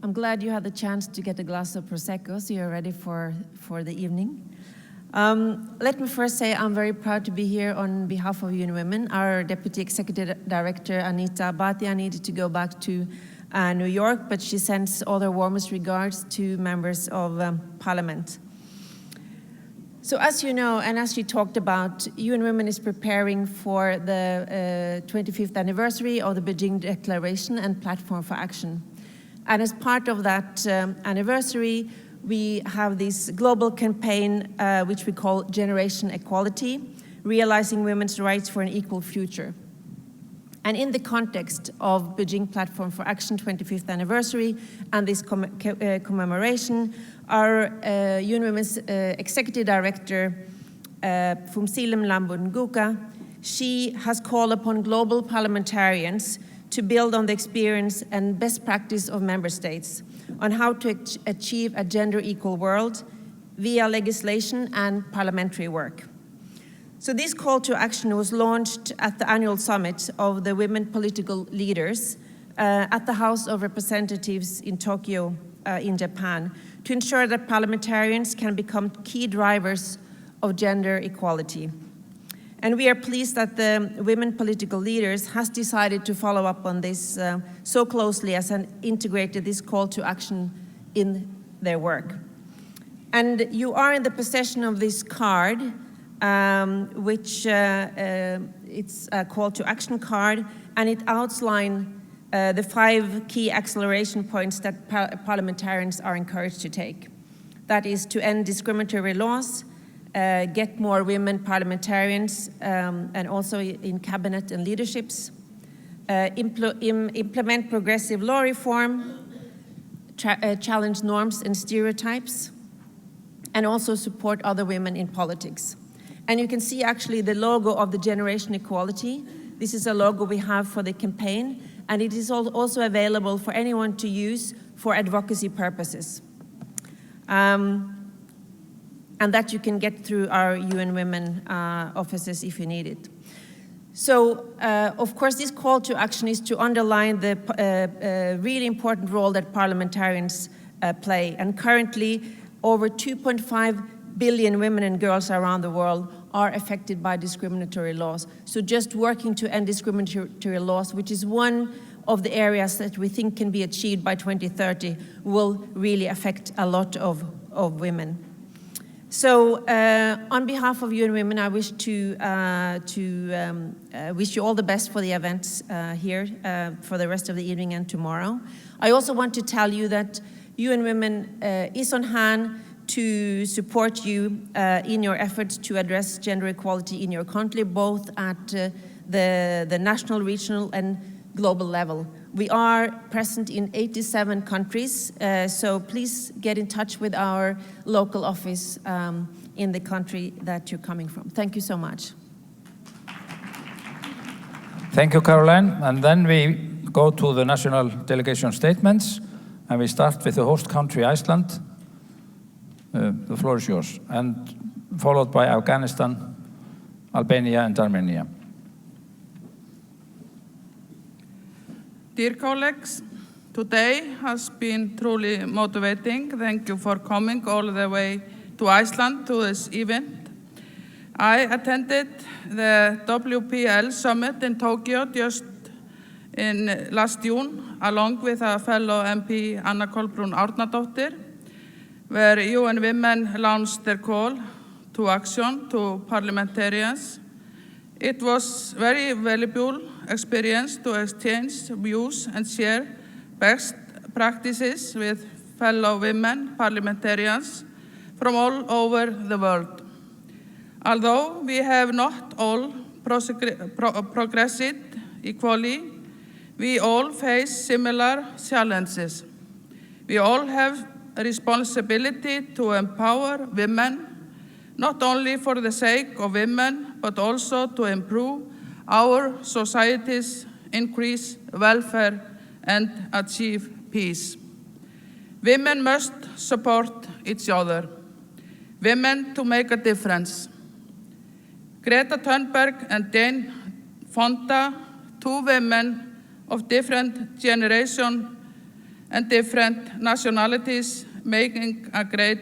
I'm glad you had the chance to get a glass of Prosecco, so you're ready for the evening. Let me first say I'm very proud to be here on behalf of UN Women. Our Deputy Executive Director, Anita Bhatia, needed to go back to New York, but she sends all her warmest regards to members of Parliament. So as you know, and as you talked about, UN Women is preparing for the 25th anniversary of the Beijing Declaration and Platform for Action. And as part of that anniversary, we have this global campaign, which we call Generation Equality, realizing women's rights for an equal future. And in the context of Beijing Platform for Action 25th anniversary and this commemoration, our UN Women's Executive Director, Phumzile Mlambo-Ngcuka, she has called upon global parliamentarians to build on the experience and best practice of member states on how to achieve a gender equal world via legislation and parliamentary work. So this call to action was launched at the annual summit of the women political leaders at the House of Representatives in Tokyo, in Japan, to ensure that parliamentarians can become key drivers of gender equality. And we are pleased that the women political leaders has decided to follow up on this so closely as an integrated this call to action in their work. And you are in the possession of this card, which it's a call to action card, and it outlines the 5 key acceleration points that parliamentarians are encouraged to take. That is to end discriminatory laws, get more women parliamentarians, and also in cabinet and leaderships, implement progressive law reform, challenge norms and stereotypes, and also support other women in politics. And you can see actually the logo of the Generation Equality. This is a logo we have for the campaign, and it is also available for anyone to use for advocacy purposes. And that you can get through our UN Women offices if you need it. So, of course, this call to action is to underline the really important role that parliamentarians play. And currently, over 2.5 billion women and girls around the world are affected by discriminatory laws. So just working to end discriminatory laws, which is one of the areas that we think can be achieved by 2030, will really affect a lot of women. So on behalf of UN Women, I wish to wish you all the best for the events here for the rest of the evening and tomorrow. I also want to tell you that UN Women is on hand to support you in your efforts to address gender equality in your country, both at the national, regional, and global level. We are present in 87 countries, so please get in touch with our local office in the country that you're coming from. Thank you so much. Thank you, Caroline. And then we go to the national delegation statements, and we start with the host country, Iceland. The floor is yours, and followed by Afghanistan, Albania, and Armenia. Dear colleagues, today has been truly motivating. Thank you for coming all the way to Iceland to this event. I attended the WPL summit in Tokyo just in last June, along with a fellow MP, Anna Kolbrún Árnadóttir, where UN Women launched their call to action to parliamentarians. It was very valuable experience to exchange views and share best practices with fellow women parliamentarians from all over the world. Although we have not all progressed equally, we all face similar challenges. We all have a responsibility to empower women, not only for the sake of women, but also to improve our societies, increase welfare, and achieve peace. Women must support each other. Women to make a difference. Greta Thunberg and Jane Fonda, 2 women of different generation, and different nationalities, making a great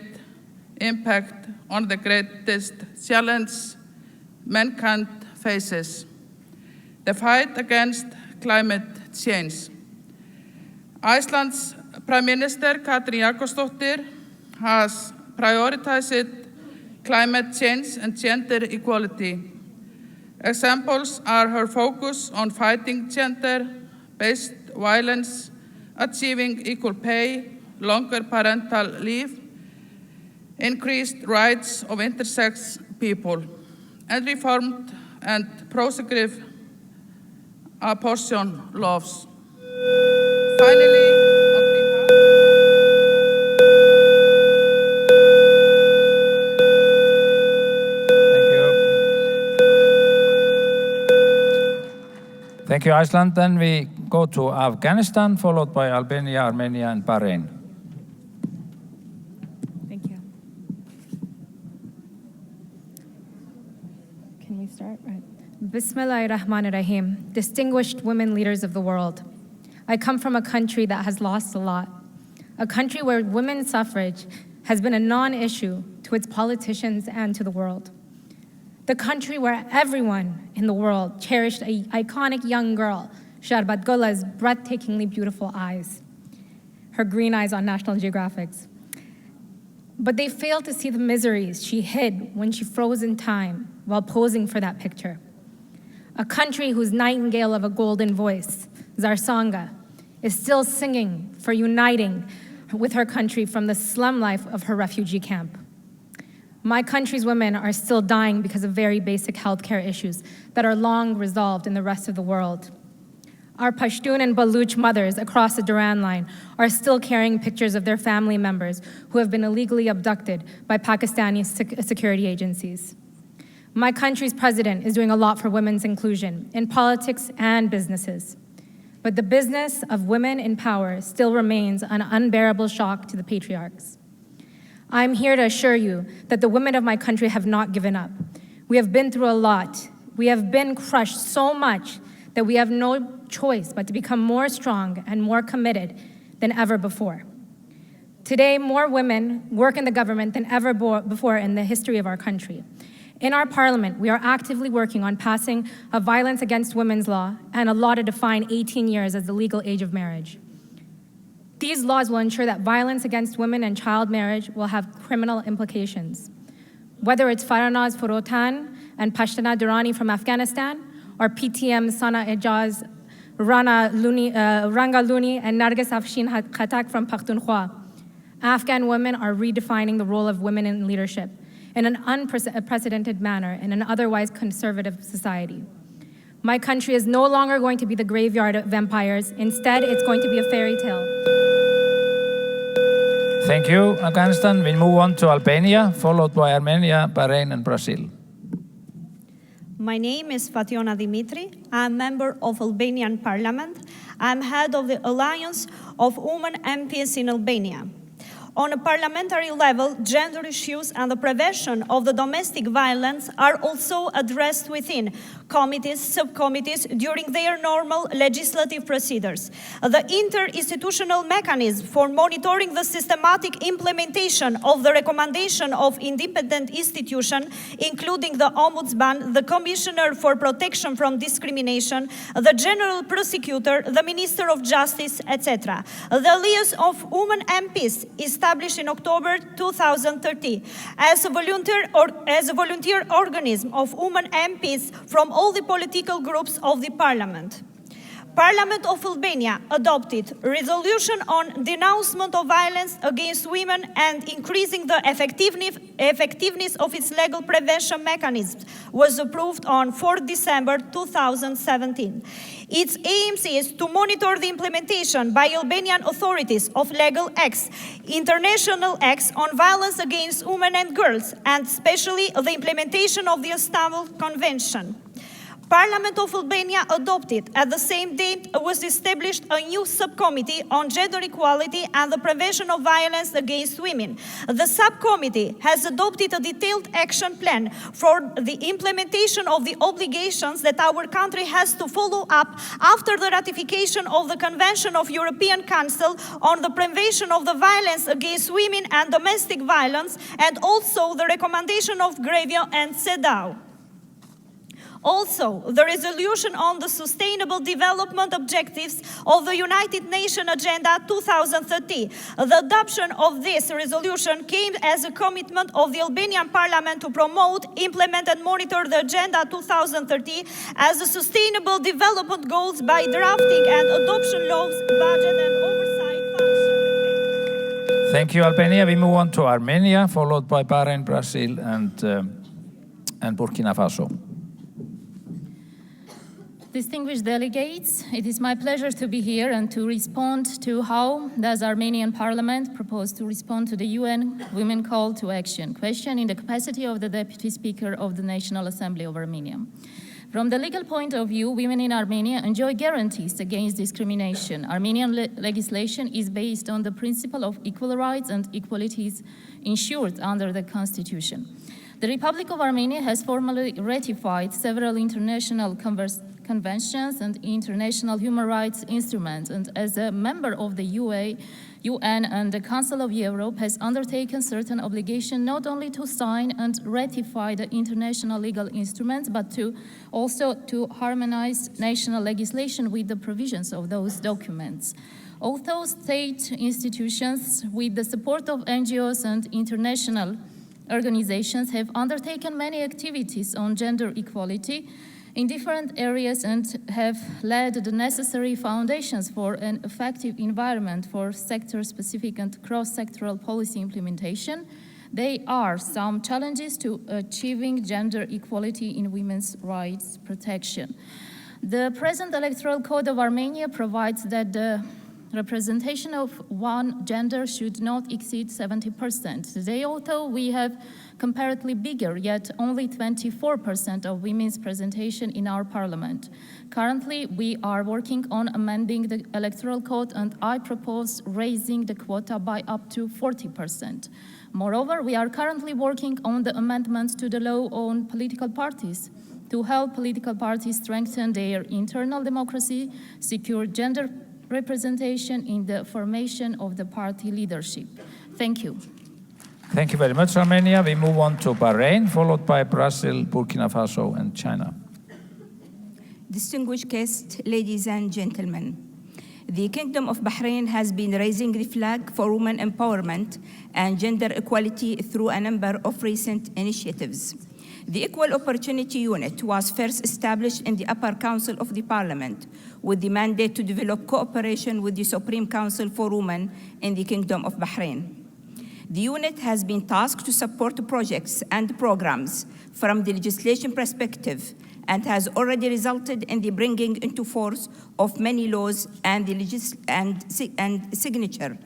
impact on the greatest challenge mankind faces, the fight against climate change. Iceland's Prime Minister Katrín Jakobsdóttir has prioritized climate change and gender equality. Examples are her focus on fighting gender-based violence, achieving equal pay, longer parental leave, increased rights of intersex people, and reformed and progressive abortion laws. Finally, Thank you, Iceland. Then we go to Afghanistan, followed by Albania, Armenia, and Bahrain. Thank you. Can we start? Right. Bismillahirrahmanirrahim. Distinguished women leaders of the world. I come from a country that has lost a lot. A country where women's suffrage has been a non-issue to its politicians and to the world. The country where everyone in the world cherished an iconic young girl, Sharbat Gula's breathtakingly beautiful eyes, her green eyes on National Geographic's. But they failed to see the miseries she hid when she froze in time while posing for that picture. A country whose nightingale of a golden voice, Zarsanga, is still singing for uniting with her country from the slum life of her refugee camp. My country's women are still dying because of very basic healthcare issues that are long resolved in the rest of the world. Our Pashtun and Baluch mothers across the Duran line are still carrying pictures of their family members who have been illegally abducted by Pakistani security agencies. My country's president is doing a lot for women's inclusion in politics and businesses. But the business of women in power still remains an unbearable shock to the patriarchs. I'm here to assure you that the women of my country have not given up. We have been through a lot. We have been crushed so much that we have no choice but to become more strong and more committed than ever before. Today, more women work in the government than ever before in the history of our country. In our parliament, we are actively working on passing a violence against women's law and a law to define 18 years as the legal age of marriage. These laws will ensure that violence against women and child marriage will have criminal implications. Whether it's Faranaz Furotan and Pashtana Durrani from Afghanistan, or PTM Sana Ejaz, Ranga Luni, and Nargis Afshin Khatak from Pakhtunkhwa, Afghan women are redefining the role of women in leadership in an unprecedented manner in an otherwise conservative society. My country is no longer going to be the graveyard of vampires. Instead, it's going to be a fairy tale. Thank you, Afghanistan. We move on to Albania, followed by Armenia, Bahrain, and Brazil. My name is Fationa Dimitri. I'm member of Albanian Parliament. I'm head of the Alliance of Women MPs in Albania. On a parliamentary level, gender issues and the prevention of the domestic violence are also addressed within committees, subcommittees during their normal legislative procedures. The interinstitutional mechanism for monitoring the systematic implementation of the recommendation of independent institutions, including the Ombudsman, the Commissioner for Protection from Discrimination, the General Prosecutor, the Minister of Justice, etc. The Alliance of Women MPs established in October 2013 as a volunteer organism of women MPs from all the political groups of the Parliament. Parliament of Albania adopted a resolution on denouncement of violence against women and increasing the effectiveness of its legal prevention mechanisms was approved on 4 December 2017. Its aim is to monitor the implementation by Albanian authorities of legal acts, international acts on violence against women and girls, and especially the implementation of the Istanbul Convention. Parliament of Albania adopted at the same date was established a new subcommittee on gender equality and the prevention of violence against women. The subcommittee has adopted a detailed action plan for the implementation of the obligations that our country has to follow up after the ratification of the Convention of European Council on the prevention of the violence against women and domestic violence, and also the recommendation of Grevio and CEDAW. Also, the resolution on the Sustainable Development Objectives of the United Nations Agenda 2030. The adoption of this resolution came as a commitment of the Albanian Parliament to promote, implement and monitor the Agenda 2030 as a sustainable development goals by drafting and adoption laws, budget and oversight functions. Thank you, Albania. We move on to Armenia, followed by Bahrain, Brazil, and Burkina Faso. Distinguished delegates, it is my pleasure to be here and to respond to how does Armenian Parliament propose to respond to the UN Women Call to Action question in the capacity of the Deputy Speaker of the National Assembly of Armenia. From the legal point of view, women in Armenia enjoy guarantees against discrimination. Armenian legislation is based on the principle of equal rights and equalities ensured under the Constitution. The Republic of Armenia has formally ratified several international conventions and international human rights instruments, and as a member of the UN and the Council of Europe has undertaken certain obligation not only to sign and ratify the international legal instruments, but also to harmonize national legislation with the provisions of those documents. Although state institutions, with the support of NGOs and international organizations, have undertaken many activities on gender equality in different areas and have laid the necessary foundations for an effective environment for sector-specific and cross-sectoral policy implementation, there are some challenges to achieving gender equality in women's rights protection. The present electoral code of Armenia provides that the representation of one gender should not exceed 70%. Today, although we have comparatively bigger, yet only 24% of women's representation in our parliament. Currently, we are working on amending the electoral code, and I propose raising the quota by up to 40%. Moreover, we are currently working on the amendments to the law on political parties to help political parties strengthen their internal democracy, secure gender representation in the formation of the party leadership. Thank you. Thank you very much, Armenia. We move on to Bahrain, followed by Brazil, Burkina Faso, and China. Distinguished guests, ladies and gentlemen, the Kingdom of Bahrain has been raising the flag for women empowerment and gender equality through a number of recent initiatives. The Equal Opportunity Unit was first established in the Upper Council of the Parliament with the mandate to develop cooperation with the Supreme Council for Women in the Kingdom of Bahrain. The unit has been tasked to support projects and programs from the legislation perspective and has already resulted in the bringing into force of many laws and the signature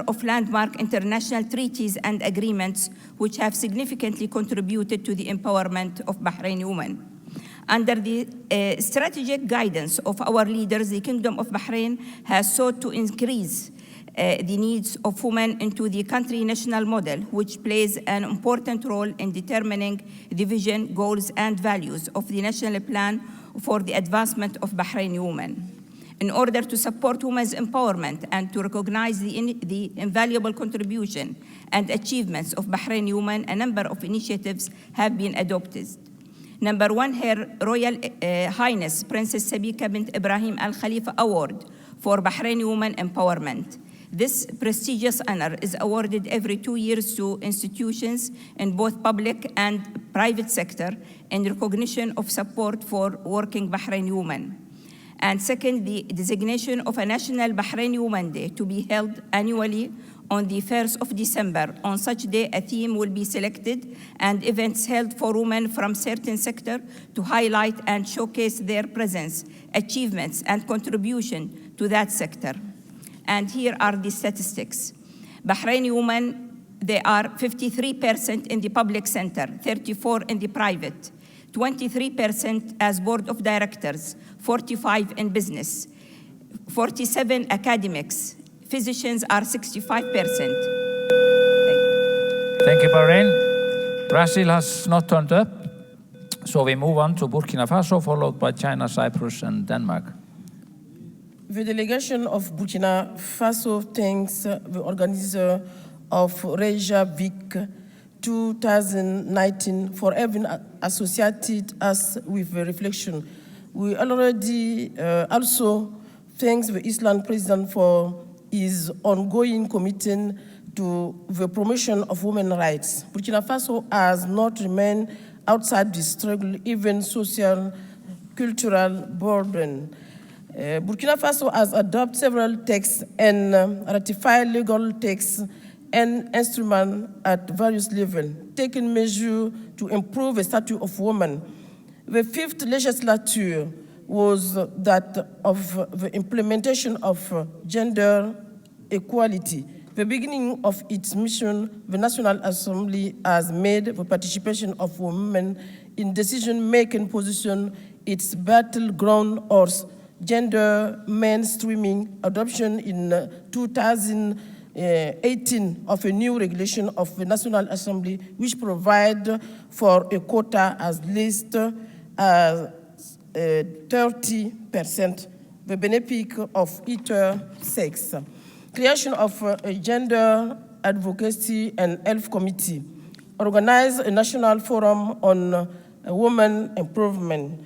of landmark international treaties and agreements which have significantly contributed to the empowerment of Bahraini women. Under the strategic guidance of our leaders, the Kingdom of Bahrain has sought to increase the needs of women into the country national model, which plays an important role in determining the vision, goals, and values of the national plan for the advancement of Bahraini women. In order to support women's empowerment and to recognize the invaluable contribution and achievements of Bahraini women, a number of initiatives have been adopted. Number one, Her Royal Highness Princess Sabika bint Ibrahim Al Khalifa Award for Bahraini Women Empowerment. This prestigious honor is awarded every 2 years to institutions in both public and private sector in recognition of support for working Bahraini women. And second, the designation of a National Bahraini Women Day to be held annually on the 1st of December. On such day, a theme will be selected and events held for women from certain sector to highlight and showcase their presence, achievements, and contribution to that sector. And here are the statistics. Bahraini women They are 53% in the public sector, 34% in the private, 23% as board of directors, 45% in business, 47% academics. Physicians are 65%. Thank you, Bahrain. Brazil has not turned up, so we move on to Burkina Faso, followed by China, Cyprus, and Denmark. The delegation of Burkina Faso thanks the organizer of Reykjavik 2019 for having associated us with the reflection. We already also thank the Iceland president for his ongoing commitment to the promotion of women's rights. Burkina Faso has not remained outside the struggle, even social, cultural burden. Burkina Faso has adopted several texts and ratified legal texts and instruments at various levels, taking measures to improve the status of women. The fifth legislature was that of the implementation of gender equality. The beginning of its mission, the National Assembly has made the participation of women in decision-making position its battleground horse. Gender mainstreaming adoption in 2018 of a new regulation of the National Assembly, which provides for a quota as least 30%, the benefit of either sex. Creation of a gender advocacy and health committee. Organize a national forum on women improvement.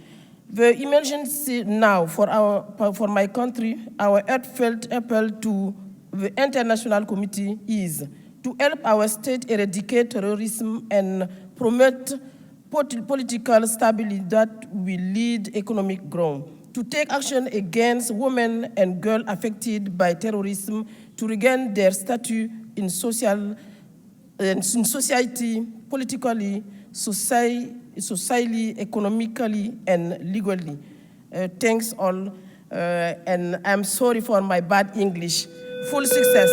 The emergency now for my country, our heartfelt appeal to the international community is to help our state eradicate terrorism and promote political stability that will lead economic growth, to take action against women and girls affected by terrorism, to regain their status in society, politically, socially, economically, and legally. Thanks all, and I'm sorry for my bad English. Full success.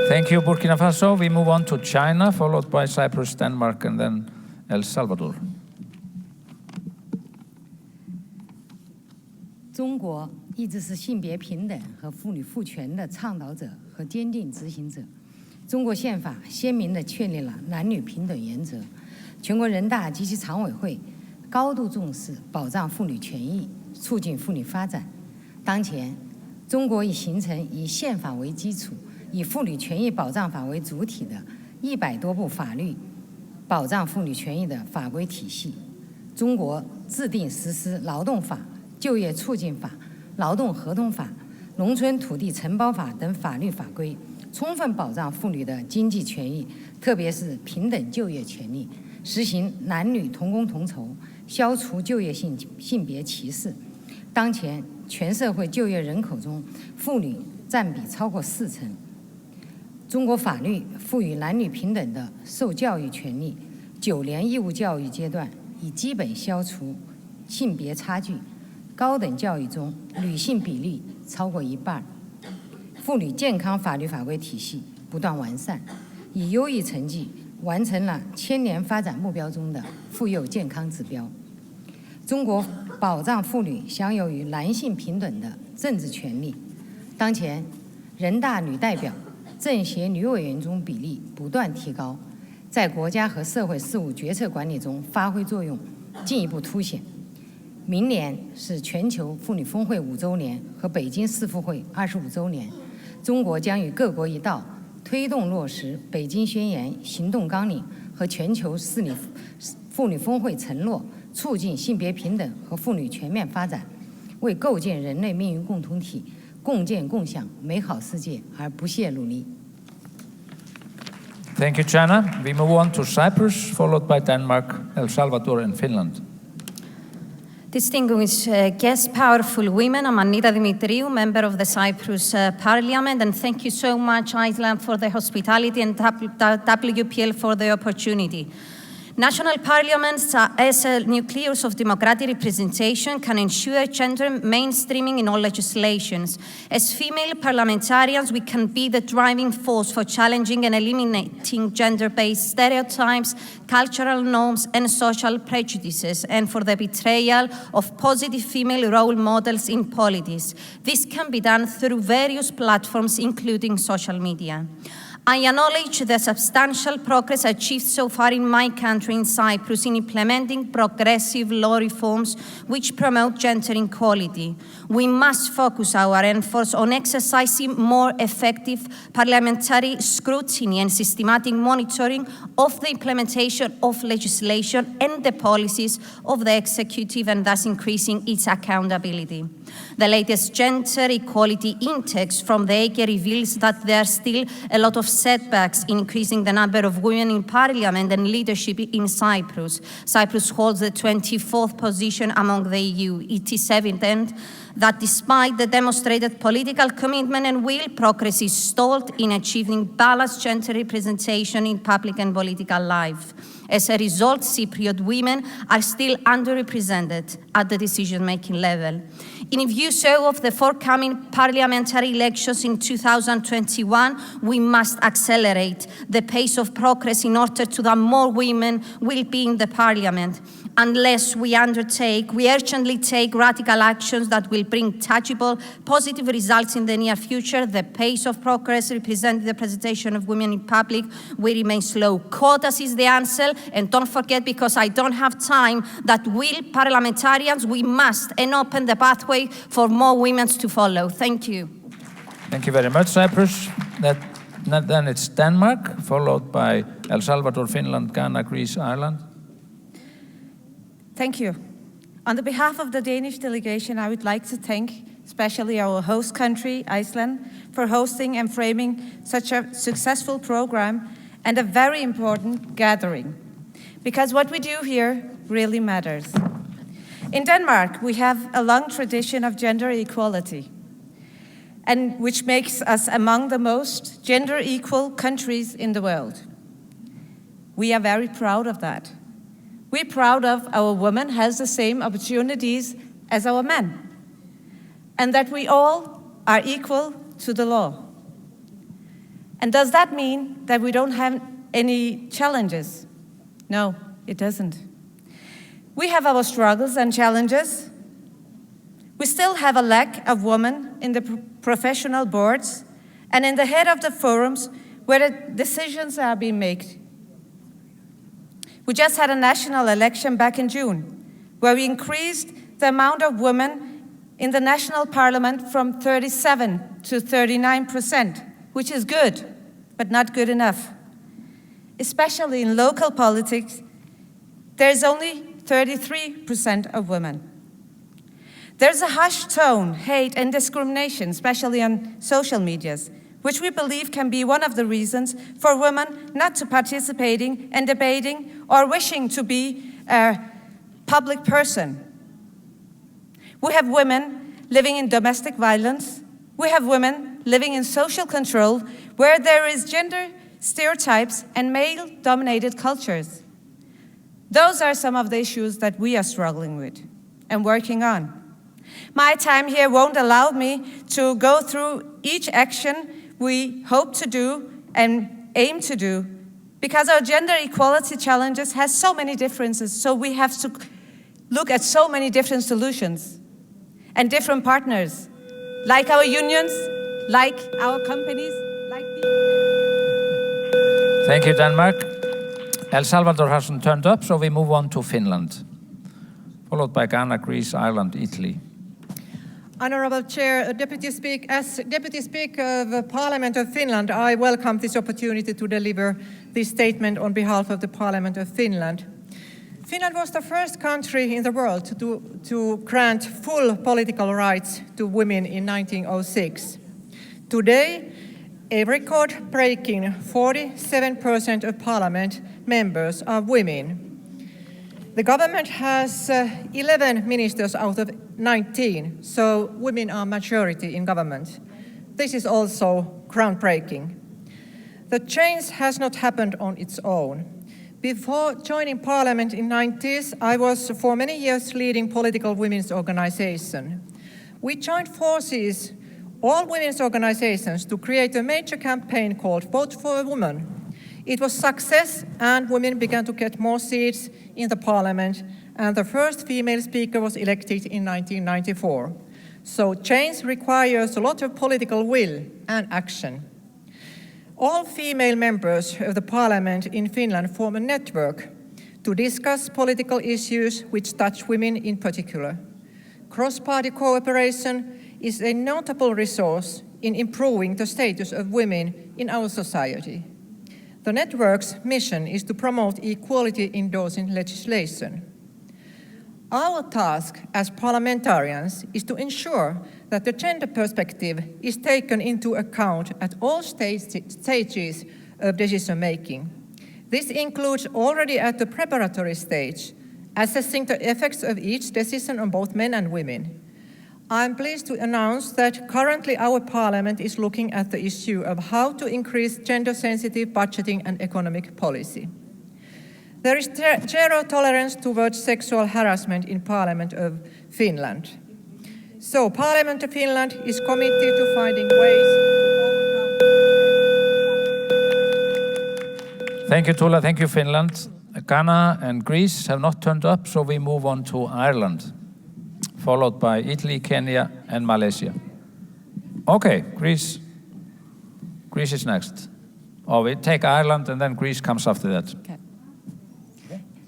Thank you, Burkina Faso. We move on to China, followed by Cyprus, Denmark, and then El Salvador. 中国一直是性别平等和妇女赋权的倡导者和坚定执行者。中国宪法鲜明地确立了男女平等原则。全国人大及其常委会高度重视保障妇女权益，促进妇女发展。当前，中国已形成以宪法为基础、以妇女权益保障法为主体的100多部法律保障妇女权益的法规体系。中国制定实施劳动法、就业促进法、劳动合同法、农村土地承包法等法律法规，充分保障妇女的经济权益，特别是平等就业权利，实行男女同工同酬，消除就业性别歧视。当前，全社会就业人口中，妇女占比超过40%。中国法律赋予男女平等的受教育权利，9年义务教育阶段已基本消除性别差距。高等教育中，女性比例超过1半。妇女健康法律法规体系不断完善，以优异成绩完成了1000年发展目标中的妇幼健康指标。中国保障妇女享有与男性平等的政治权利。当前，人大女代表、政协女委员中比例不断提高，在国家和社会事务决策管理中发挥作用进一步凸显。明年是全球妇女峰会5周年和北京世妇会25周年，中国将与各国一道推动落实北京宣言行动纲领和全球妇女峰会承诺，促进性别平等和妇女全面发展，为构建人类命运共同体、共建共享美好世界而不懈努力。Thank you, China. We move on to Cyprus, followed by Denmark, El Salvador, and Finland. Distinguished guests, powerful women, I'm Anita Dimitriou, member of the Cyprus Parliament, and thank you so much, Iceland, for the hospitality and WPL for the opportunity. National parliaments, as a nucleus of democratic representation, can ensure gender mainstreaming in all legislations. As female parliamentarians, we can be the driving force for challenging and eliminating gender-based stereotypes, cultural norms, and social prejudices, and for the betrayal of positive female role models in politics. This can be done through various platforms, including social media. I acknowledge the substantial progress achieved so far in my country, in Cyprus, in implementing progressive law reforms which promote gender equality. We must focus our efforts on exercising more effective parliamentary scrutiny and systematic monitoring of the implementation of legislation and the policies of the executive, and thus increasing its accountability. The latest gender equality index from the EGE reveals that there are still a lot of setbacks in increasing the number of women in parliament and leadership in Cyprus. Cyprus holds the 24th position among the EU. It is evident that despite the demonstrated political commitment and will, progress is stalled in achieving balanced gender representation in public and political life. As a result, Cypriot women are still underrepresented at the decision-making level. In view of the forthcoming parliamentary elections in 2021, we must accelerate the pace of progress in order that more women will be in the parliament. Unless we urgently take radical actions that will bring tangible, positive results in the near future, the pace of progress representing the representation of women in public will remain slow. Quotas is the answer, and don't forget, because I don't have time, that we parliamentarians, we must and open the pathway for more women to follow. Thank you. Thank you very much, Cyprus. Then it's Denmark, followed by El Salvador, Finland, Ghana, Greece, Ireland. Thank you. On the behalf of the Danish delegation, I would like to thank especially our host country, Iceland, for hosting and framing such a successful program and a very important gathering, because what we do here really matters. In Denmark, we have a long tradition of gender equality, and which makes us among the most gender equal countries in the world. We are very proud of that. We're proud of our women has the same opportunities as our men, and that we all are equal to the law. And does that mean that we don't have any challenges? No, it doesn't. We have our struggles and challenges. We still have a lack of women in the professional boards and in the head of the forums where the decisions are being made. We just had a national election back in June, where we increased the amount of women in the national parliament from 37 to 39%, which is good, but not good enough. Especially in local politics, there's only 33% of women. There's a hushed tone, hate, and discrimination, especially on social medias, which we believe can be one of the reasons for women not to participating and debating or wishing to be a public person. We have women living in domestic violence. We have women living in social control where there is gender stereotypes and male-dominated cultures. Those are some of the issues that we are struggling with and working on. My time here won't allow me to go through each action we hope to do and aim to do, because our gender equality challenges has so many differences, so we have to look at so many different solutions and different partners, like our unions, like our companies, like the... Thank you, Denmark. El Salvador hasn't turned up, so we move on to Finland, followed by Ghana, Greece, Ireland, Italy. Honourable Chair, as Deputy Speaker of the Parliament of Finland, I welcome this opportunity to deliver this statement on behalf of the Parliament of Finland. Finland was the first country in the world to grant full political rights to women in 1906. Today, a record-breaking 47% of Parliament members are women. The government has 11 ministers out of 19, so women are majority in government. This is also groundbreaking. The change has not happened on its own. Before joining parliament in the 90s, I was for many years leading political women's organization. We joined forces, all women's organizations, to create a major campaign called Vote for a Woman. It was a success, and women began to get more seats in the parliament, and the first female speaker was elected in 1994. So change requires a lot of political will and action. All female members of the parliament in Finland form a network to discuss political issues which touch women in particular. Cross-party cooperation is a notable resource in improving the status of women in our society. The network's mission is to promote equality endorsing legislation. Our task as parliamentarians is to ensure that the gender perspective is taken into account at all stages of decision-making. This includes already at the preparatory stage, assessing the effects of each decision on both men and women. I'm pleased to announce that currently our parliament is looking at the issue of how to increase gender-sensitive budgeting and economic policy. There is zero tolerance towards sexual harassment in Parliament of Finland. So Parliament of Finland is committed to finding ways to Thank you, Tula. Thank you, Finland. Ghana and Greece have not turned up, so we move on to Ireland, followed by Italy, Kenya, and Malaysia. Okay, Greece is next. Or we take Ireland and then Greece comes after that. Okay.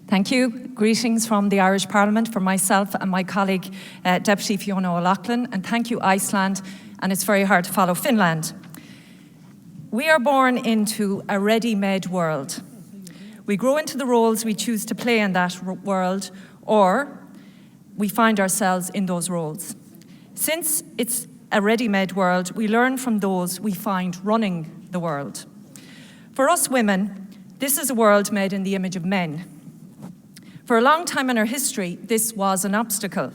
Thank you. Greetings from the Irish Parliament from myself and my colleague, Deputy Fiona O'Loughlin, and thank you, Iceland, and it's very hard to follow Finland. We are born into a ready-made world. We grow into the roles we choose to play in that world, or we find ourselves in those roles. Since it's a ready-made world, we learn from those we find running the world. For us women, this is a world made in the image of men. For a long time in our history, this was an obstacle.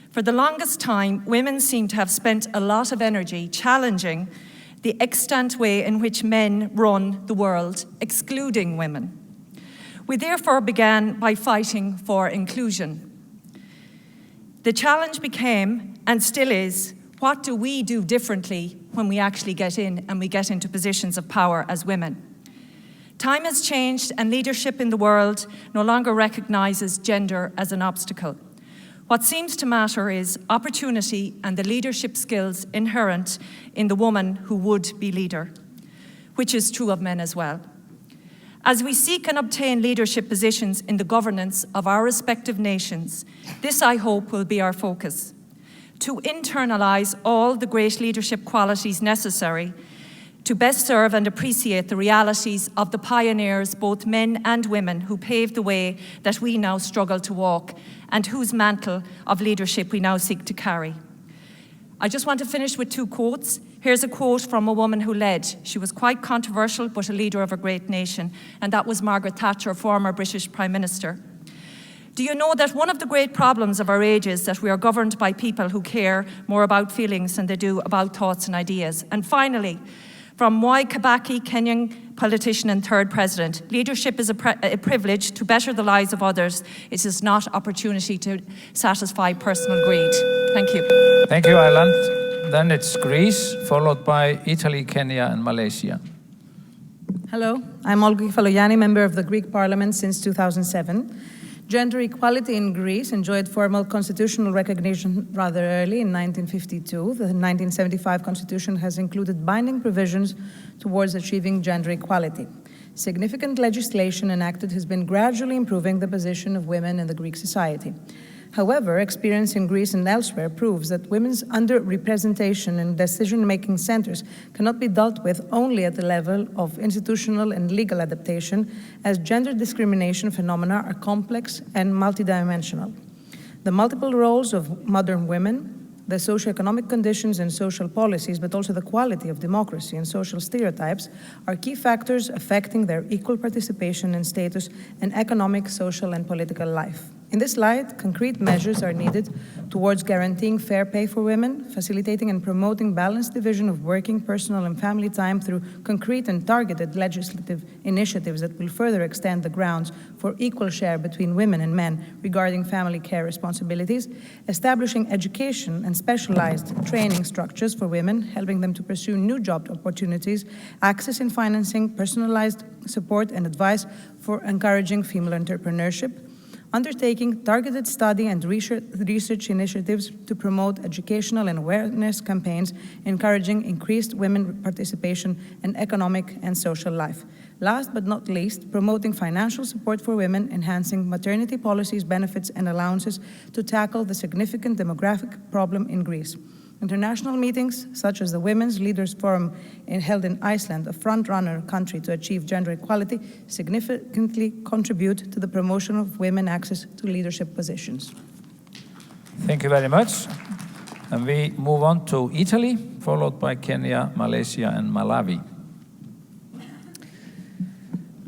For the longest time, women seem to have spent a lot of energy challenging the extant way in which men run the world, excluding women. We therefore began by fighting for inclusion. The challenge became, and still is, what do we do differently when we actually get in and we get into positions of power as women? Time has changed, and leadership in the world no longer recognizes gender as an obstacle. What seems to matter is opportunity and the leadership skills inherent in the woman who would be leader, which is true of men as well. As we seek and obtain leadership positions in the governance of our respective nations, this, I hope, will be our focus. To internalize all the great leadership qualities necessary to best serve and appreciate the realities of the pioneers, both men and women, who paved the way that we now struggle to walk and whose mantle of leadership we now seek to carry. I just want to finish with two quotes. Here's a quote from a woman who led. She was quite controversial, but a leader of a great nation, and that was Margaret Thatcher, former British Prime Minister. Do you know that one of the great problems of our age is that we are governed by people who care more about feelings than they do about thoughts and ideas? And finally, from Mwai Kibaki, Kenyan politician and third president, leadership is a privilege to better the lives of others. It is not opportunity to satisfy personal greed. Thank you. Thank you, Ireland. Then it's Greece, followed by Italy, Kenya, and Malaysia. Hello, I'm Olga Kefalogianni, member of the Greek Parliament since 2007. Gender equality in Greece enjoyed formal constitutional recognition rather early in 1952. The 1975 constitution has included binding provisions towards achieving gender equality. Significant legislation enacted has been gradually improving the position of women in the Greek society. However, experience in Greece and elsewhere proves that women's underrepresentation in decision-making centers cannot be dealt with only at the level of institutional and legal adaptation, as gender discrimination phenomena are complex and multidimensional. The multiple roles of modern women, the socioeconomic conditions and social policies, but also the quality of democracy and social stereotypes are key factors affecting their equal participation and status in economic, social, and political life. In this light, concrete measures are needed towards guaranteeing fair pay for women, facilitating and promoting balanced division of working, personal and family time through concrete and targeted legislative initiatives that will further extend the grounds for equal share between women and men regarding family care responsibilities, establishing education and specialized training structures for women, helping them to pursue new job opportunities, access in financing, personalized support and advice for encouraging female entrepreneurship, undertaking targeted study and research initiatives to promote educational and awareness campaigns, encouraging increased women participation in economic and social life. Last but not least, promoting financial support for women, enhancing maternity policies, benefits, and allowances to tackle the significant demographic problem in Greece. International meetings, such as the Women's Leaders Forum held in Iceland, a front-runner country to achieve gender equality, significantly contribute to the promotion of women access to leadership positions. Thank you very much. And we move on to Italy, followed by Kenya, Malaysia, and Malawi.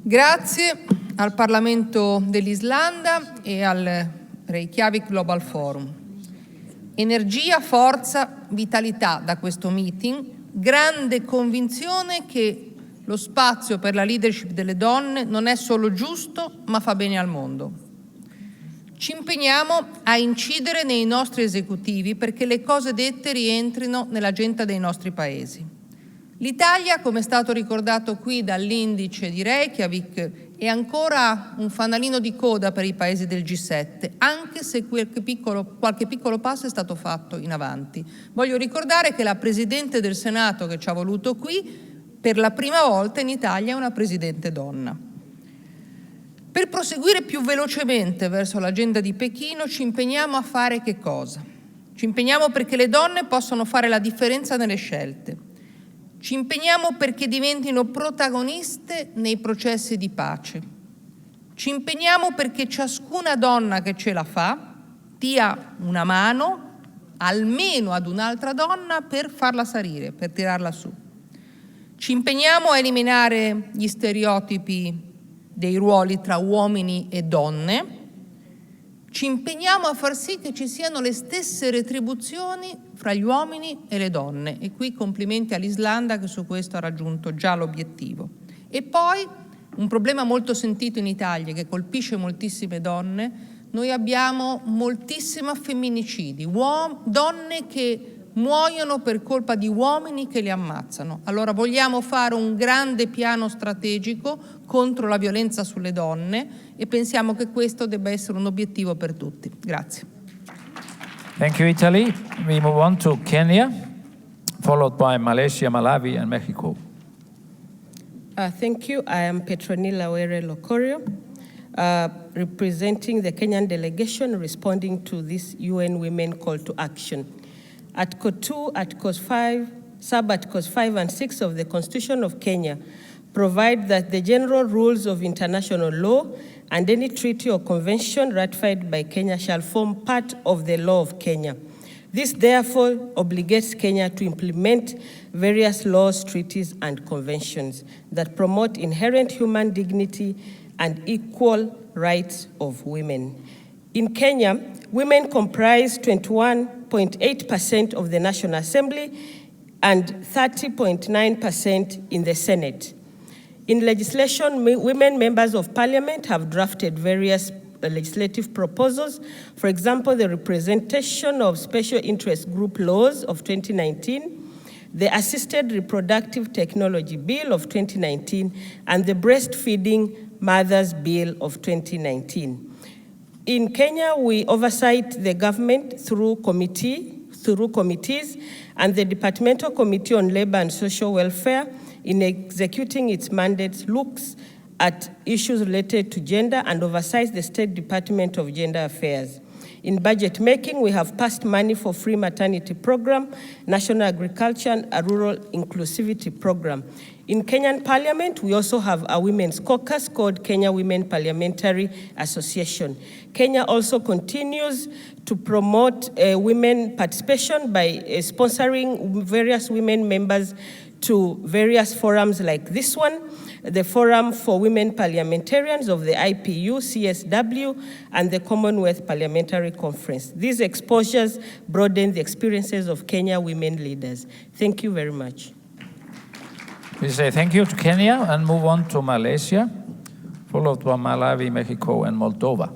Grazie al Parlamento dell'Islanda e al Reykjavik Global Forum. Energia, forza, vitalità da questo meeting, grande convinzione che lo spazio per la leadership delle donne non è solo giusto, ma fa bene al mondo. Ci impegniamo a incidere nei nostri esecutivi perché le cose dette rientrino nell'agenda dei nostri paesi. L'Italia, come è stato ricordato qui dall'indice di Reykjavik, è ancora un fanalino di coda per i paesi del G7, anche se qualche piccolo passo è stato fatto in avanti. Voglio ricordare che la Presidente del Senato che ci ha voluto qui, per la prima volta in Italia è una Presidente donna. Per proseguire più velocemente verso l'agenda di Pechino ci impegniamo a fare che cosa? Ci impegniamo perché le donne possano fare la differenza nelle scelte. Ci impegniamo perché diventino protagoniste nei processi di pace. Ci impegniamo perché ciascuna donna che ce la fa dia una mano almeno ad un'altra donna per farla salire, per tirarla su. Ci impegniamo a eliminare gli stereotipi dei ruoli tra uomini e donne. Ci impegniamo a far sì che ci siano le stesse retribuzioni fra gli uomini e le donne. E qui complimenti all'Islanda che su questo ha raggiunto già l'obiettivo. E poi un problema molto sentito in Italia che colpisce moltissime donne. Noi abbiamo moltissimi femminicidi, donne che muoiono per colpa di uomini che le ammazzano. Allora vogliamo fare un grande piano strategico contro la violenza sulle donne e pensiamo che questo debba essere un obiettivo per tutti. Grazie. Thank you, Italy. We move on to Kenya, followed by Malaysia, Malawi, and Mexico. Thank you. I am Petronila Were Lokorio, representing the Kenyan delegation responding to this UN Women Call to Action. Article 2, Articles 5, Sub-Articles 5 and 6 of the Constitution of Kenya provide that the general rules of international law and any treaty or convention ratified by Kenya shall form part of the law of Kenya. This therefore obligates Kenya to implement various laws, treaties, and conventions that promote inherent human dignity and equal rights of women. In Kenya, women comprise 21.8% of the National Assembly and 30.9% in the Senate. In legislation, women members of parliament have drafted various legislative proposals. For example, the Representation of Special Interest Group Laws of 2019, the Assisted Reproductive Technology Bill of 2019, and the Breastfeeding Mothers Bill of 2019. In Kenya, we oversight the government through committees and the Departmental Committee on Labor and Social Welfare in executing its mandates looks at issues related to gender and oversights the State Department of Gender Affairs. In budget making, we have passed money for free maternity program, national agriculture, and a rural inclusivity program. In Kenyan Parliament, we also have a women's caucus called Kenya Women Parliamentary Association. Kenya also continues to promote women participation by sponsoring various women members to various forums like this one, the Forum for Women Parliamentarians of the IPU, CSW, and the Commonwealth Parliamentary Conference. These exposures broaden the experiences of Kenya women leaders. Thank you very much. We say thank you to Kenya and move on to Malaysia, followed by Malawi, Mexico, and Moldova.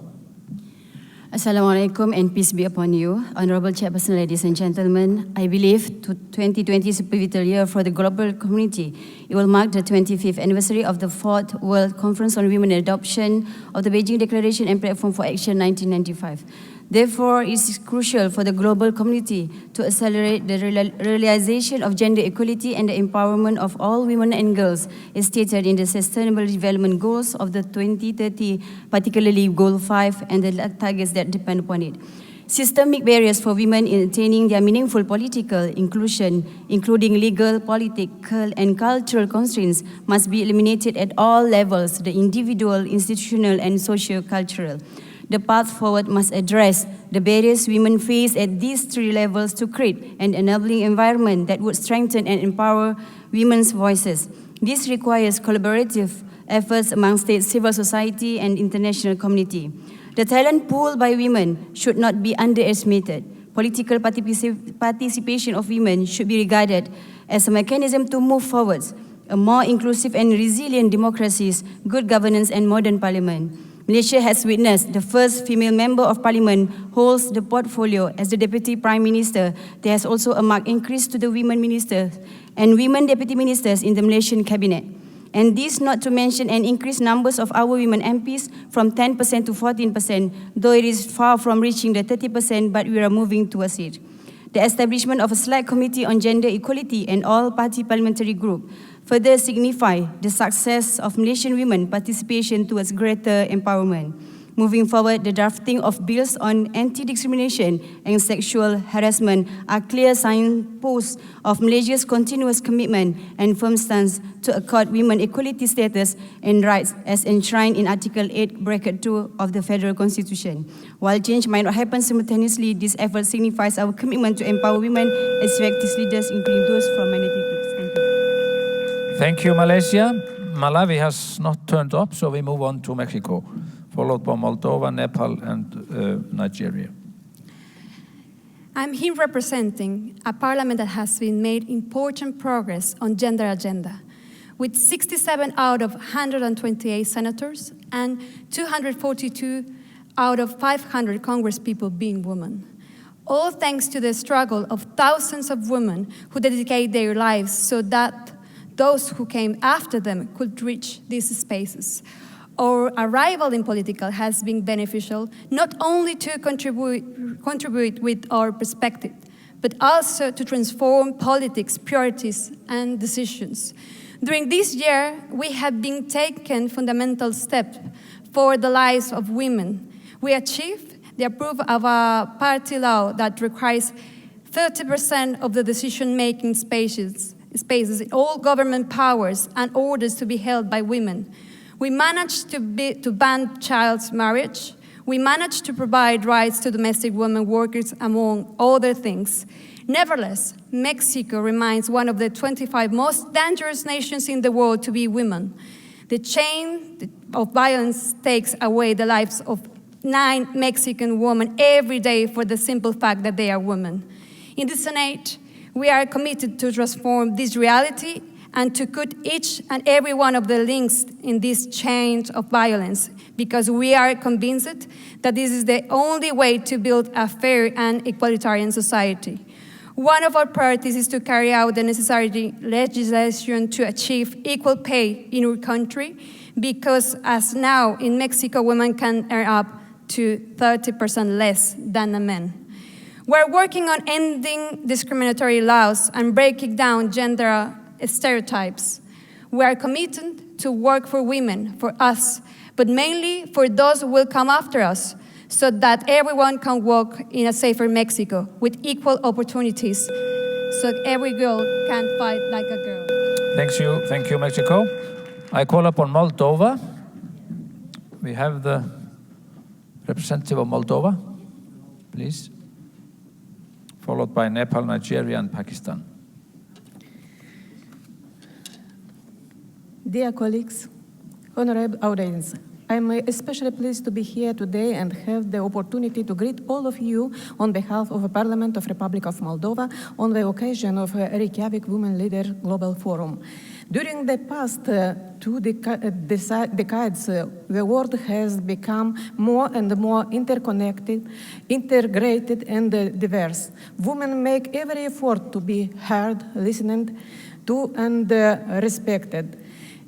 Assalamu alaikum and peace be upon you. Honorable Chairperson, ladies and gentlemen, I believe 2020 is a pivotal year for the global community. It will mark the 25th anniversary of the 4th World Conference on Women and Adoption of the Beijing Declaration and Platform for Action 1995. Therefore, it is crucial for the global community to accelerate the realization of gender equality and the empowerment of all women and girls, as stated in the Sustainable Development Goals of the 2030, particularly Goal 5 and the targets that depend upon it. Systemic barriers for women in attaining their meaningful political inclusion, including legal, political, and cultural constraints, must be eliminated at all levels, the individual, institutional, and socio-cultural. The path forward must address the barriers women face at these three levels to create an enabling environment that would strengthen and empower women's voices. This requires collaborative efforts among state, civil society, and international community. The talent pool by women should not be underestimated. Political participation of women should be regarded as a mechanism to move forwards a more inclusive and resilient democracies, good governance, and modern parliament. Malaysia has witnessed the first female member of parliament holds the portfolio as the deputy prime minister. There has also a marked increase to the women ministers and women deputy ministers in the Malaysian cabinet. And this not to mention an increased numbers of our women MPs from 10% to 14%, though it is far from reaching the 30%, but we are moving towards it. The establishment of a select committee on gender equality and all-party parliamentary group further signify the success of Malaysian women participation towards greater empowerment. Moving forward, the drafting of bills on anti-discrimination and sexual harassment are clear signposts of Malaysia's continuous commitment and firm stance to accord women equality status and rights as enshrined in Article 8(2) of the Federal Constitution. While change might not happen simultaneously, this effort signifies our commitment to empower women as effective leaders, including those from minority groups. Thank you. Thank you, Malaysia. Malawi has not turned up, so we move on to Mexico, followed by Moldova, Nepal, and Nigeria. I'm here representing a parliament that has been made important progress on gender agenda, with 67 out of 128 senators and 242 out of 500 congresspeople being women. All thanks to the struggle of thousands of women who dedicate their lives so that those who came after them could reach these spaces. Our arrival in political has been beneficial, not only to contribute with our perspective, but also to transform politics, priorities, and decisions. During this year, we have been taking fundamental steps for the lives of women. We achieved the approval of a party law that requires 30% of the decision-making spaces in all government powers and orders to be held by women. We managed to ban child marriage. We managed to provide rights to domestic women workers, among other things. Nevertheless, Mexico remains one of the 25 most dangerous nations in the world to be women. The chain of violence takes away the lives of 9 Mexican women every day for the simple fact that they are women. In the Senate, we are committed to transform this reality and to cut each and every one of the links in this chain of violence, because we are convinced that this is the only way to build a fair and egalitarian society. One of our priorities is to carry out the necessary legislation to achieve equal pay in our country, because as now in Mexico, women can earn up to 30% less than the men. We're working on ending discriminatory laws and breaking down gender stereotypes. We are committed to work for women, for us, but mainly for those who will come after us, so that everyone can walk in a safer Mexico with equal opportunities, so every girl can fight like a girl. Thank you, Mexico. I call upon Moldova. We have the representative of Moldova, please. Followed by Nepal, Nigeria, and Pakistan. Dear colleagues, honorable audience, I'm especially pleased to be here today and have the opportunity to greet all of you on behalf of the Parliament of Republic of Moldova on the occasion of Reykjavik Women Leader Global Forum. During the past two decades, the world has become more and more interconnected, integrated, and diverse. Women make every effort to be heard, listened to, and respected.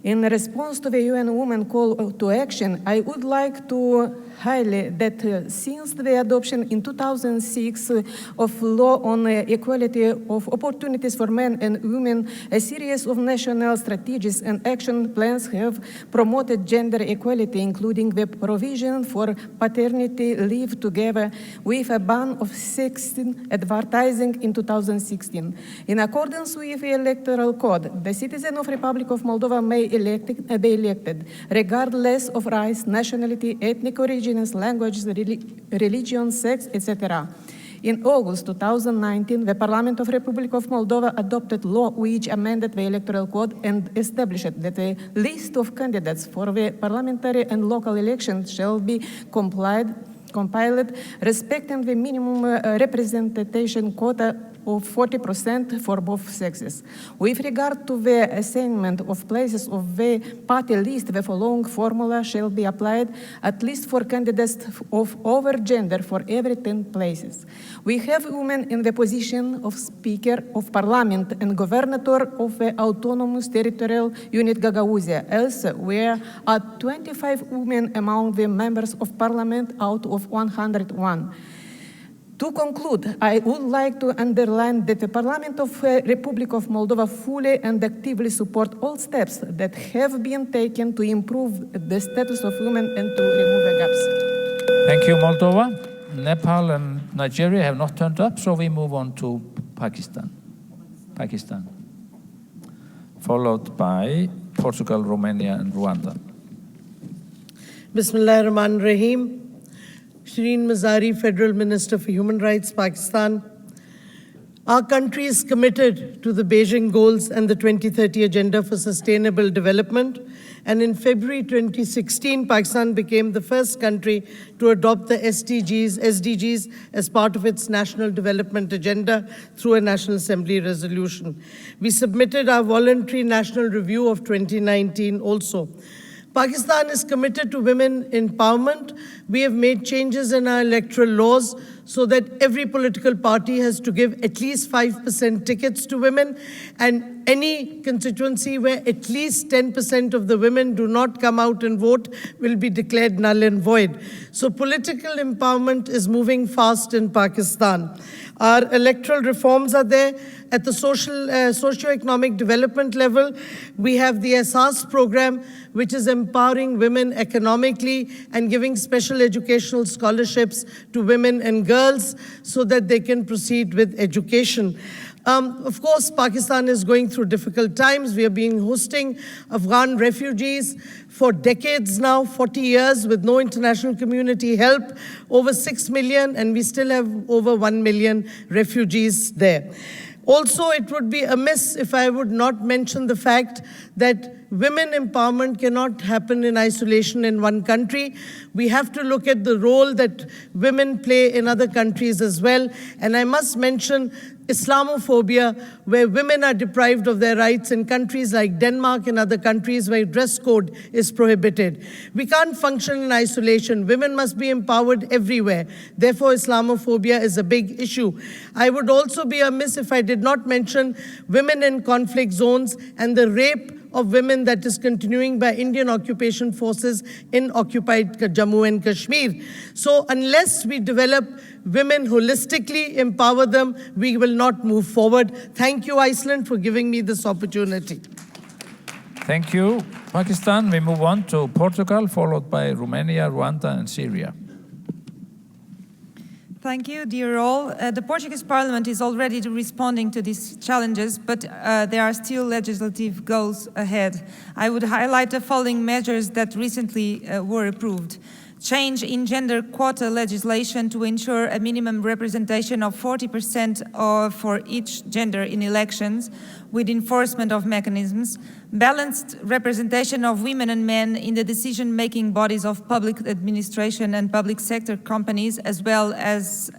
In response to the UN Women Call to Action, I would like to highlight that since the adoption in 2006 of law on equality of opportunities for men and women, a series of national strategies and action plans have promoted gender equality, including the provision for paternity leave together with a ban of sexting advertising in 2016. In accordance with the Electoral Code, the citizens of the Republic of Moldova may be elected regardless of race, nationality, ethnic origins, language, religion, sex, etc. In August 2019, the Parliament of the Republic of Moldova adopted law which amended the Electoral Code and established that the list of candidates for the parliamentary and local elections shall be compiled respecting the minimum representation quota of 40% for both sexes. With regard to the assignment of places of the party list, the following formula shall be applied, at least for candidates of over gender for every 10 places. We have women in the position of Speaker of Parliament and Governor of the Autonomous Territorial Unit Gagauzia. Also, there are 25 women among the members of Parliament out of 101. To conclude, I would like to underline that the Parliament of the Republic of Moldova fully and actively support all steps that have been taken to improve the status of women and to remove the gaps. Thank you, Moldova. Nepal and Nigeria have not turned up, so we move on to Pakistan. Followed by Portugal, Romania, and Rwanda. Bismillah ar-Rahman ar-Rahim. Shireen Mazari, Federal Minister for Human Rights, Pakistan. Our country is committed to the Beijing Goals and the 2030 Agenda for Sustainable Development. And in February 2016, Pakistan became the first country to adopt the SDGs as part of its National Development Agenda through a National Assembly resolution. We submitted our voluntary national review of 2019 also. Pakistan is committed to women empowerment. We have made changes in our electoral laws so that every political party has to give at least 5% tickets to women, and any constituency where at least 10% of the women do not come out and vote will be declared null and void. So political empowerment is moving fast in Pakistan. Our electoral reforms are there. At the socio-economic development level, we have the Asas program, which is empowering women economically and giving special educational scholarships to women and girls so that they can proceed with education. Of course, Pakistan is going through difficult times. We have been hosting Afghan refugees for decades now, 40 years, with no international community help, over 6 million, and we still have over 1 million refugees there. Also, it would be amiss if I would not mention the fact that women empowerment cannot happen in isolation in one country. We have to look at the role that women play in other countries as well. And I must mention Islamophobia, where women are deprived of their rights in countries like Denmark and other countries where dress code is prohibited. We can't function in isolation. Women must be empowered everywhere. Therefore, Islamophobia is a big issue. I would also be amiss if I did not mention women in conflict zones and the rape of women that is continuing by Indian occupation forces in occupied Jammu and Kashmir. So unless we develop women holistically, empower them, we will not move forward. Thank you, Iceland, for giving me this opportunity. Thank you, Pakistan. We move on to Portugal, followed by Romania, Rwanda, and Syria. Thank you, dear all. The Portuguese Parliament is already responding to these challenges, but there are still legislative goals ahead. I would highlight the following measures that recently were approved. Change in gender quota legislation to ensure a minimum representation of 40% for each gender in elections with enforcement of mechanisms, balanced representation of women and men in the decision-making bodies of public administration and public sector companies, as well as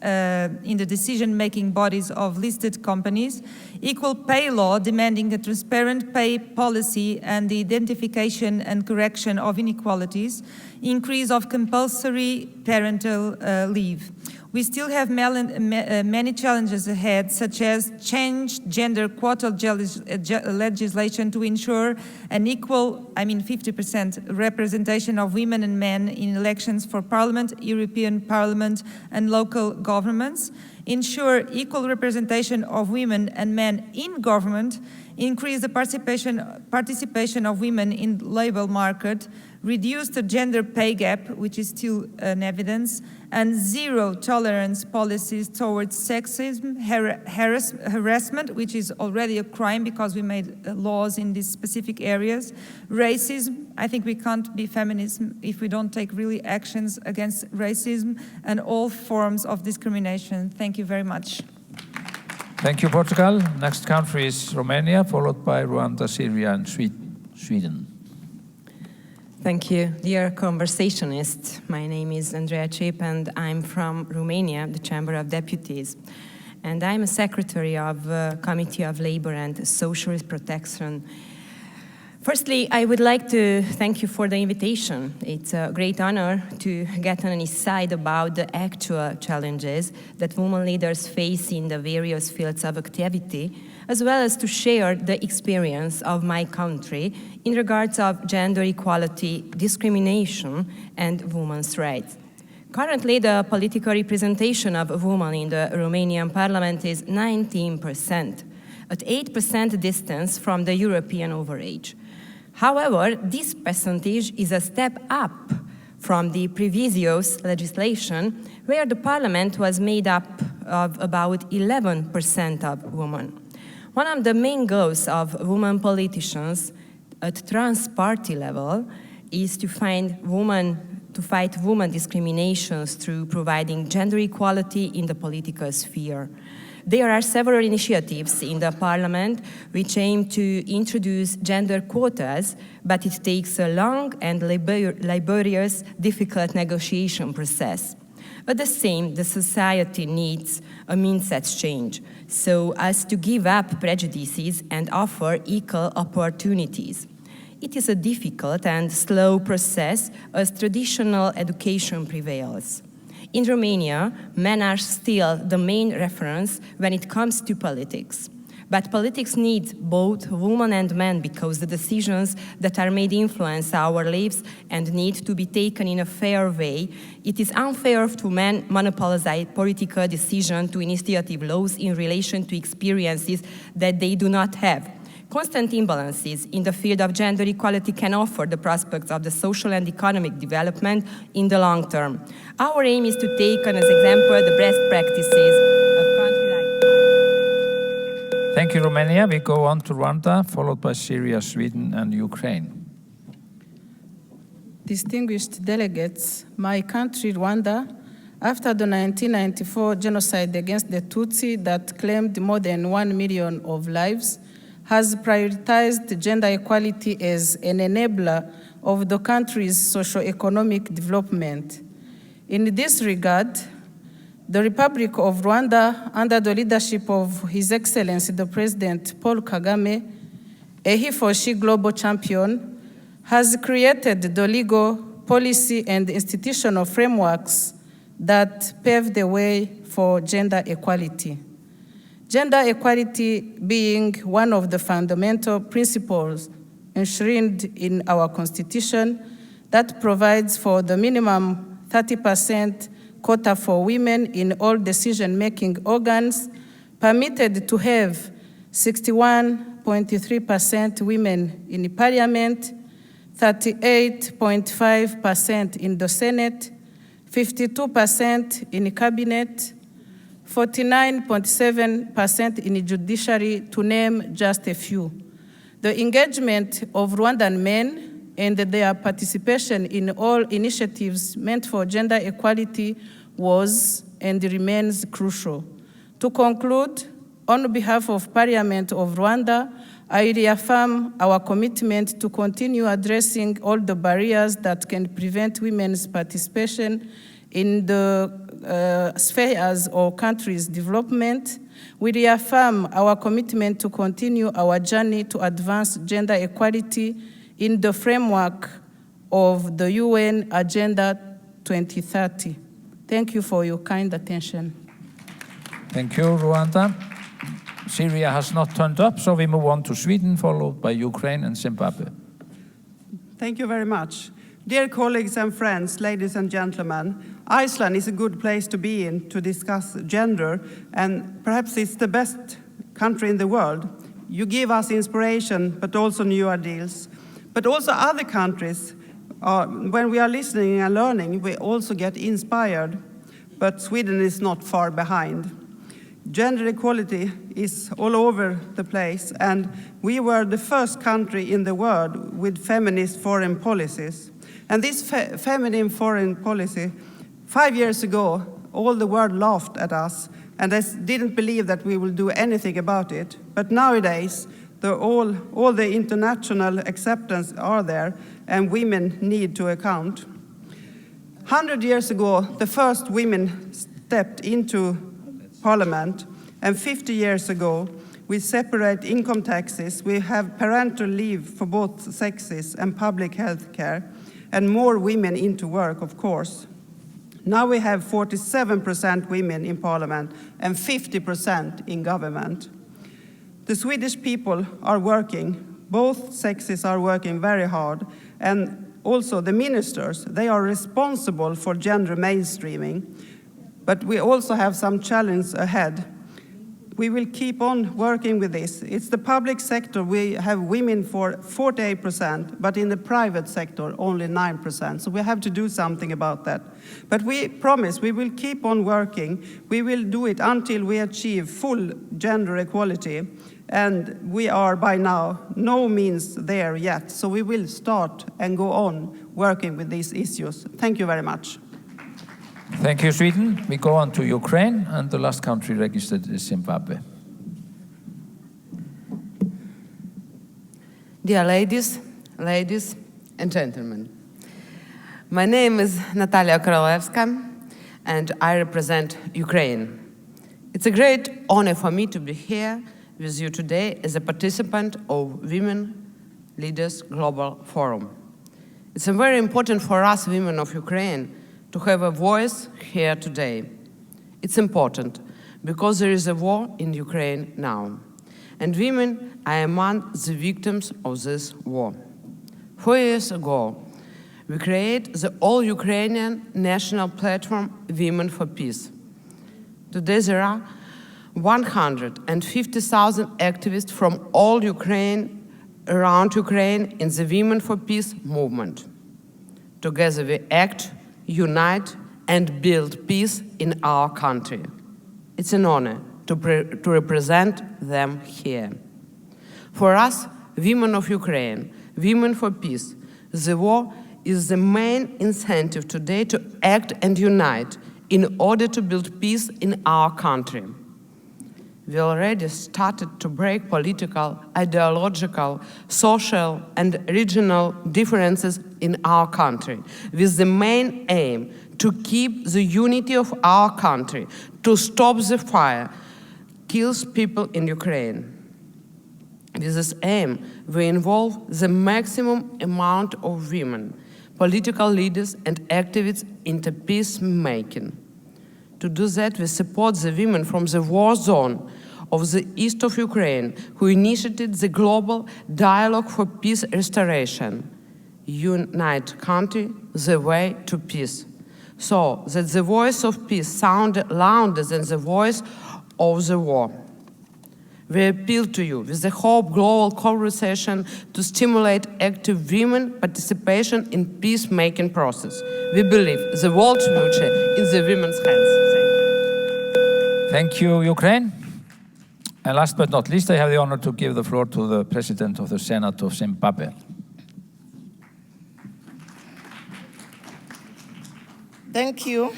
in the decision-making bodies of listed companies, equal pay law demanding a transparent pay policy and the identification and correction of inequalities, increase of compulsory parental leave. We still have many challenges ahead, such as change gender quota legislation to ensure an equal, 50% representation of women and men in elections for Parliament, European Parliament and local governments, ensure equal representation of women and men in government, increase the participation of women in the labour market, reduce the gender pay gap, which is still an evidence, and zero tolerance policies towards sexism, harassment, which is already a crime because we made laws in these specific areas, racism. I think we can't be feminist if we don't take really actions against racism and all forms of discrimination. Thank you very much. Thank you, Portugal. Next country is Romania, followed by Rwanda, Syria, and Sweden. Thank you, dear conversationist. My name is Andreea Cep and I'm from Romania, the Chamber of Deputies. And I'm a secretary of the Committee of Labor and Social Protection. Firstly, I would like to thank you for the invitation. It's a great honor to get an insight about the actual challenges that women leaders face in the various fields of activity, as well as to share the experience of my country in regards of gender equality, discrimination, and women's rights. Currently, the political representation of women in the Romanian parliament is 19%, at 8% distance from the European average. However, this percentage is a step up from the previous legislation, where the parliament was made up of about 11% of women. One of the main goals of women politicians at trans-party level is to fight women discriminations through providing gender equality in the political sphere. There are several initiatives in the parliament which aim to introduce gender quotas, but it takes a long and laborious, difficult negotiation process. At the same, the society needs a mindset change, so as to give up prejudices and offer equal opportunities. It is a difficult and slow process as traditional education prevails. In Romania, men are still the main reference when it comes to politics. But politics needs both women and men because the decisions that are made influence our lives and need to be taken in a fair way. It is unfair to men monopolize political decision to initiative laws in relation to experiences that they do not have. Constant imbalances in the field of gender equality can offer the prospects of the social and economic development in the long term. Our aim is to take as example the best practices of countries like... Thank you, Romania. We go on to Rwanda, followed by Syria, Sweden, and Ukraine. Distinguished delegates, my country, Rwanda, after the 1994 genocide against the Tutsi that claimed more than 1 million of lives, has prioritized gender equality as an enabler of the country's socio-economic development. In this regard, the Republic of Rwanda, under the leadership of His Excellency the President Paul Kagame, a he-for-she global champion, has created the legal, policy, and institutional frameworks that pave the way for gender equality. Gender equality being one of the fundamental principles enshrined in our Constitution that provides for the minimum 30% quota for women in all decision-making organs, permitted to have 61.3% women in the Parliament, 38.5% in the Senate, 52% in the Cabinet, 49.7% in the judiciary, to name just a few. The engagement of Rwandan men and their participation in all initiatives meant for gender equality was and remains crucial. To conclude, on behalf of Parliament of Rwanda, I reaffirm our commitment to continue addressing all the barriers that can prevent women's participation in the spheres of countries' development. We reaffirm our commitment to continue our journey to advance gender equality in the framework of the UN Agenda 2030. Thank you for your kind attention. Thank you, Rwanda. Syria has not turned up, so we move on to Sweden, followed by Ukraine and Zimbabwe. Thank you very much. Dear colleagues and friends, ladies and gentlemen, Iceland is a good place to be in to discuss gender, and perhaps it's the best country in the world. You give us inspiration, but also new ideas. But also other countries, when we are listening and learning, we also get inspired. But Sweden is not far behind. Gender equality is all over the place, and we were the first country in the world with feminist foreign policies. And this feminine foreign policy, 5 years ago, all the world laughed at us, and they didn't believe that we will do anything about it. But nowadays, all the international acceptance are there, and women need to account. 100 years ago, the first women stepped into Parliament, and 50 years ago, we separate income taxes, we have parental leave for both sexes and public health care, and more women into work, of course. Now we have 47% women in Parliament and 50% in government. The Swedish people are working, both sexes are working very hard, and also the ministers, they are responsible for gender mainstreaming. But we also have some challenge ahead. We will keep on working with this. It's the public sector, we have women for 48%, but in the private sector, only 9%. So we have to do something about that. But we promise we will keep on working. We will do it until we achieve full gender equality. And we are by now no means there yet. So we will start and go on working with these issues. Thank you very much. Thank you, Sweden. We go on to Ukraine, and the last country registered is Zimbabwe. Dear ladies and gentlemen, my name is Natalia Korolevska, and I represent Ukraine. It's a great honor for me to be here with you today as a participant of Women Leaders Global Forum. It's very important for us women of Ukraine to have a voice here today. It's important because there is a war in Ukraine now, and women are among the victims of this war. 4 years ago, we created the all-Ukrainian national platform Women for Peace. Today there are 150,000 activists from all Ukraine, around Ukraine in the Women for Peace movement. Together we act, unite, and build peace in our country. It's an honor to represent them here. For us, women of Ukraine, Women for Peace, the war is the main incentive today to act and unite in order to build peace in our country. We already started to break political, ideological, social, and regional differences in our country, with the main aim to keep the unity of our country, to stop the fire, kills people in Ukraine. With this aim, we involve the maximum amount of women, political leaders, and activists into peacemaking. To do that, we support the women from the war zone of the east of Ukraine, who initiated the global dialogue for peace restoration. Unite country, the way to peace. So that the voice of peace sounded louder than the voice of the war. We appeal to you with the hope global conversation to stimulate active women participation in peacemaking process. We believe the world future is in the women's hands. Thank you, Ukraine. And last but not least, I have the honor to give the floor to the President of the Senate of Zimbabwe. Thank you.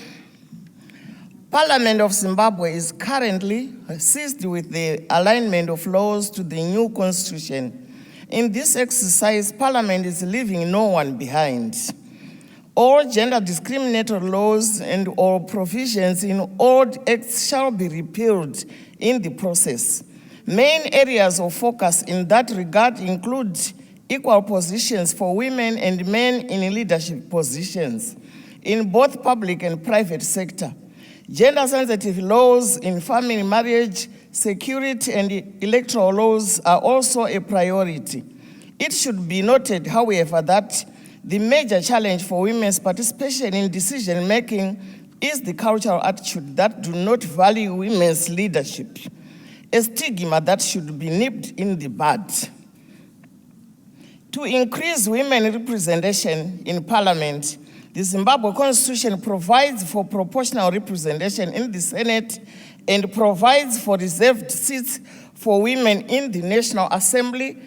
Parliament of Zimbabwe is currently seized with the alignment of laws to the new constitution. In this exercise, Parliament is leaving no one behind. All gender discriminatory laws and all provisions in old acts shall be repealed in the process. Main areas of focus in that regard include equal positions for women and men in leadership positions in both public and private sector. Gender-sensitive laws in family marriage, security, and electoral laws are also a priority. It should be noted, however, that the major challenge for women's participation in decision-making is the cultural attitude that do not value women's leadership, a stigma that should be nipped in the bud. To increase women representation in parliament, the Zimbabwe Constitution provides for proportional representation in the Senate and provides for reserved seats for women in the National Assembly.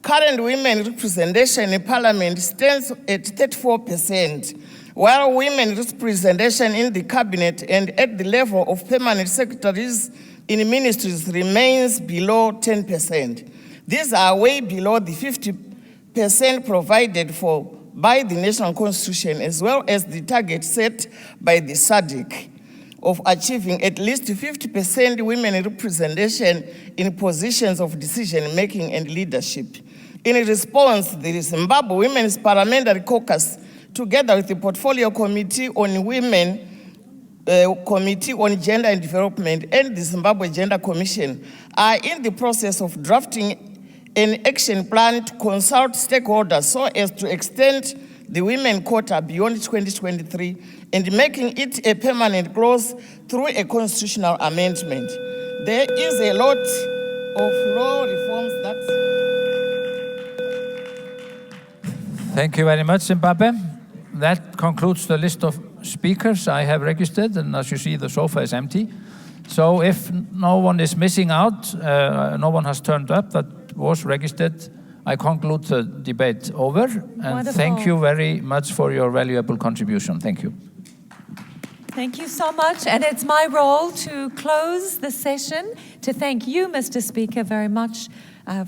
Current women representation in Parliament stands at 34%, while women representation in the Cabinet and at the level of permanent secretaries in ministries remains below 10%. These are way below the 50% provided for by the National Constitution, as well as the target set by the SADC of achieving at least 50% women representation in positions of decision-making and leadership. In response, the Zimbabwe Women's Parliamentary Caucus, together with the Portfolio Committee on Women, Committee on Gender and Development, and the Zimbabwe Gender Commission, are in the process of drafting an action plan to consult stakeholders so as to extend the women quota beyond 2023 and making it a permanent clause through a constitutional amendment. There is a lot of law reforms that... Thank you very much, Zimbabwe. That concludes the list of speakers I have registered, and as you see, the sofa is empty. So if no one is missing out, no one has turned up that was registered, I conclude the debate over. And Wonderful. Thank you very much for your valuable contribution. Thank you. Thank you so much. And it's my role to close the session, to thank you, Mr. Speaker, very much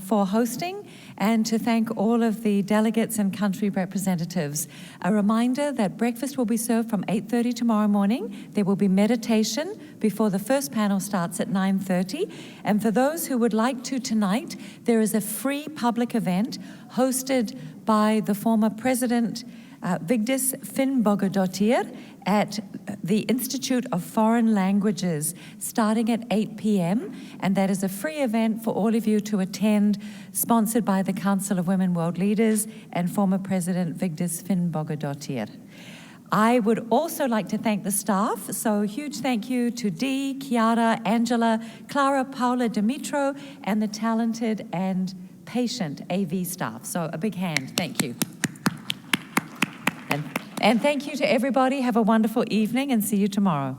for hosting, and to thank all of the delegates and country representatives. A reminder that breakfast will be served from 8:30 tomorrow morning. There will be meditation before the first panel starts at 9:30. And for those who would like to tonight, there is a free public event hosted by the former President Vigdis Finnbogadottir at the Institute of Foreign Languages, starting at 8 p.m. And that is a free event for all of you to attend, sponsored by the Council of Women World Leaders and former President Vigdis Finnbogadottir. I would also like to thank the staff. So a huge thank you to Dee, Chiara, Angela, Clara, Paula, Dimitro, and the talented and patient AV staff. So a big hand, thank you. And thank you to everybody. Have a wonderful evening and see you tomorrow.